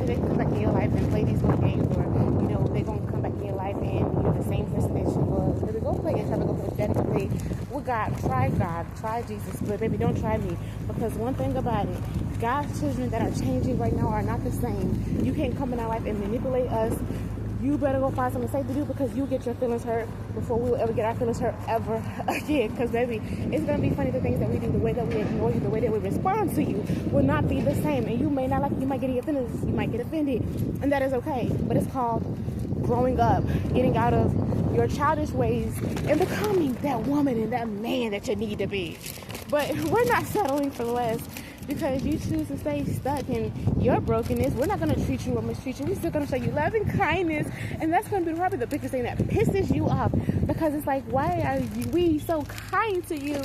that they can come back in your life and play these little games, or they're gonna come back in your life and you're the same person that you was. Baby, go play yourself, go play daddy, go play with God, try Jesus, but baby, don't try me, because one thing about it, God's children that are changing right now are not the same. You can't come in our life and manipulate us. You better go find something safe to do, because you get your feelings hurt before we will ever get our feelings hurt ever again. Because, baby, it's going to be funny, the things that we do, the way that we ignore you, the way that we respond to you will not be the same. And you may not like it. You might get offended. You might get offended. And that is okay. But it's called growing up, getting out of your childish ways and becoming that woman and that man that you need to be. But we're not settling for less. Because you choose to stay stuck in your brokenness, we're not going to treat you or mistreat you. We're still going to show you love and kindness. And that's going to be probably the biggest thing that pisses you off. Because it's like, why are we so kind to you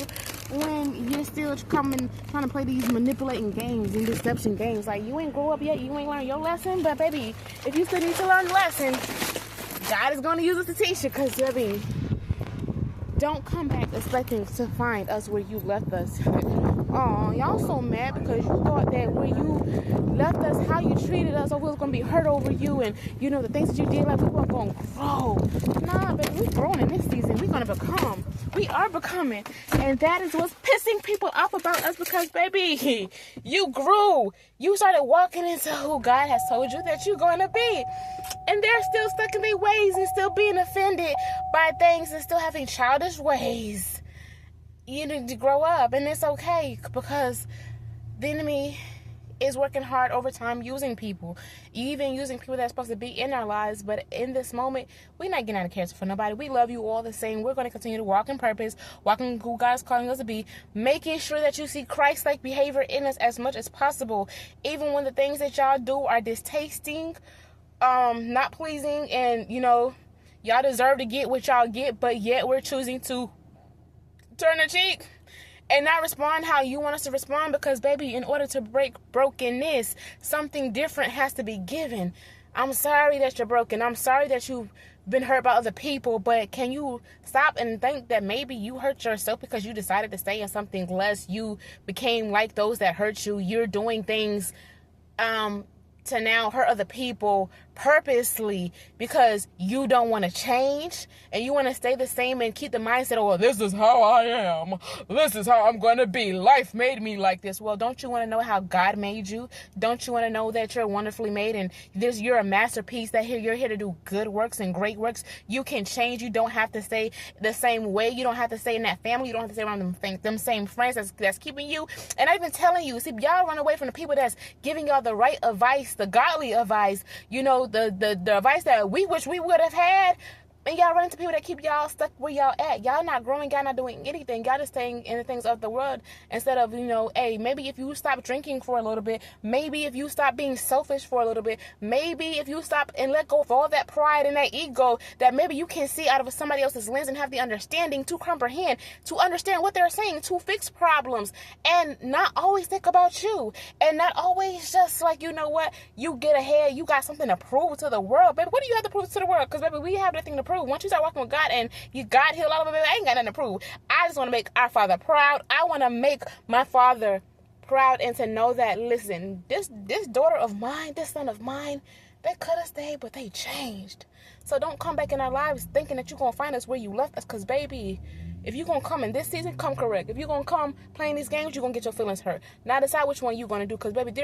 when you're still trying to play these manipulating games and deception games? Like, you ain't grow up yet. You ain't learned your lesson. But, baby, if you still need to learn the lesson, God is going to use us to teach you. Because, baby, don't come back expecting to find us where you left us. Oh, y'all so mad because you thought that where you left us, how you treated us, or we was going to be hurt over you, and the things that you did, like we weren't going to grow. Nah, baby, we're growing in this season. We're going to become. We are becoming. And that is what's pissing people off about us, because, baby, you grew. You started walking into who God has told you that you're going to be. And they're still stuck in their ways and still being offended by things and still having childish ways. You need to grow up, and it's okay, because the enemy is working hard over time using people, even using people that's supposed to be in our lives. But in this moment, we're not getting out of character for nobody. We love you all the same. We're going to continue to walk in purpose, walking who God's calling us to be, making sure that you see Christ-like behavior in us as much as possible, even when the things that y'all do are distasting, not pleasing, and y'all deserve to get what y'all get, but yet we're choosing to turn the cheek and not respond how you want us to respond, because, baby, in order to break brokenness, something different has to be given. I'm sorry that you're broken. I'm sorry that you've been hurt by other people, but can you stop and think that maybe you hurt yourself because you decided to stay in something less? You became like those that hurt you. You're doing things to now hurt other people purposely because you don't want to change and you want to stay the same and keep the mindset, oh, this is how I am. This is how I'm going to be. Life made me like this. Well, don't you want to know how God made you? Don't you want to know that you're wonderfully made and you're a masterpiece, that you're here to do good works and great works? You can change. You don't have to stay the same way. You don't have to stay in that family. You don't have to stay around them same friends that's keeping you. And I've been telling you, see, y'all run away from the people that's giving y'all the right advice, the godly advice, the advice that we wish we would have had. And y'all run into people that keep y'all stuck where y'all at. Y'all not growing, y'all not doing anything. Y'all just staying in the things of the world instead of, hey, maybe if you stop drinking for a little bit, maybe if you stop being selfish for a little bit, maybe if you stop and let go of all that pride and that ego that maybe you can see out of somebody else's lens and have the understanding to comprehend, to understand what they're saying, to fix problems and not always think about you and not always just like, you get ahead, you got something to prove to the world. Baby, what do you have to prove to the world? Because, baby, we have nothing to prove. Once you start walking with God and God healed all of it, baby, I ain't got nothing to prove. I just want to make our Father proud. I want to make my Father proud and to know that, listen, this daughter of mine, this son of mine, they could have stayed, but they changed. So don't come back in our lives thinking that you're going to find us where you left us, because, baby, if you're going to come in this season, come correct. If you're going to come playing these games, you're going to get your feelings hurt. Now decide which one you're going to do, because, baby,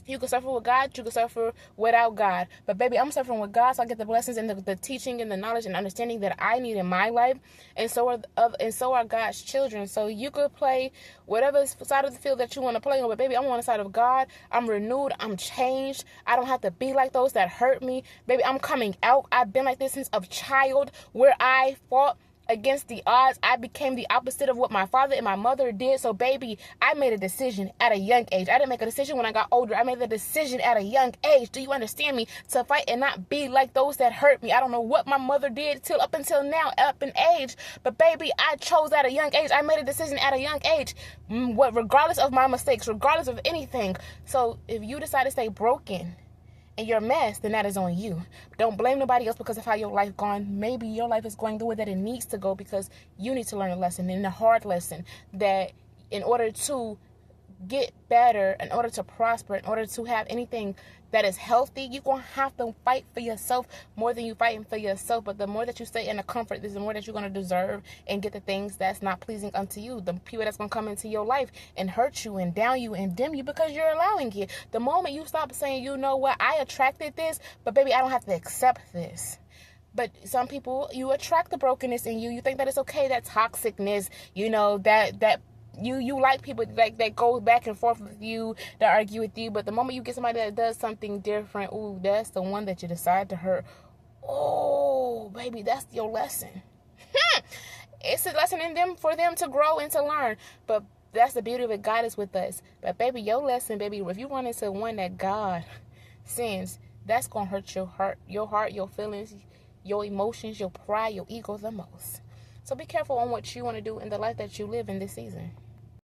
you can suffer with God, you can suffer without God. But, baby, I'm suffering with God, so I get the blessings and the teaching and the knowledge and understanding that I need in my life. And so are God's children. So you could play whatever side of the field that you want to play on. But, baby, I'm on the side of God. I'm renewed. I'm changed. I don't have to be like those that hurt me. Baby, I'm coming out. I've been like this since a child, where I fought against the odds. I became the opposite of what my father and my mother did. So, baby, I made a decision at a young age. I didn't make a decision when I got older. I made the decision at a young age. Do you understand me? To fight and not be like those that hurt me. I don't know what my mother did up until now, up in age. But, baby, I chose at a young age. I made a decision at a young age. Regardless of my mistakes, regardless of anything. So, if you decide to stay broken and you're a mess, then that is on you. Don't blame nobody else because of how your life gone. Maybe your life is going the way that it needs to go because you need to learn a lesson, and a hard lesson, that in order to get better, in order to prosper, in order to have anything that is healthy, you're going to have to fight for yourself more than you fighting for yourself. But the more that you stay in the comfort, the more that you're going to deserve and get the things that's not pleasing unto you. The people that's going to come into your life and hurt you and down you and dim you because you're allowing it. The moment you stop saying, you know what, I attracted this, but baby, I don't have to accept this. But some people, you attract the brokenness in you. You think that it's okay, that toxicness, that you like people like that go back and forth with you, that argue with you. But the moment you get somebody that does something different, ooh, that's the one that you decide to hurt. Oh, baby, that's your lesson. It's a lesson in them for them to grow and to learn. But that's the beauty of it. God is with us. But baby, your lesson, baby, if you run into one that God sends, that's gonna hurt your heart, your feelings, your emotions, your pride, your ego the most. So be careful on what you want to do in the life that you live in this season.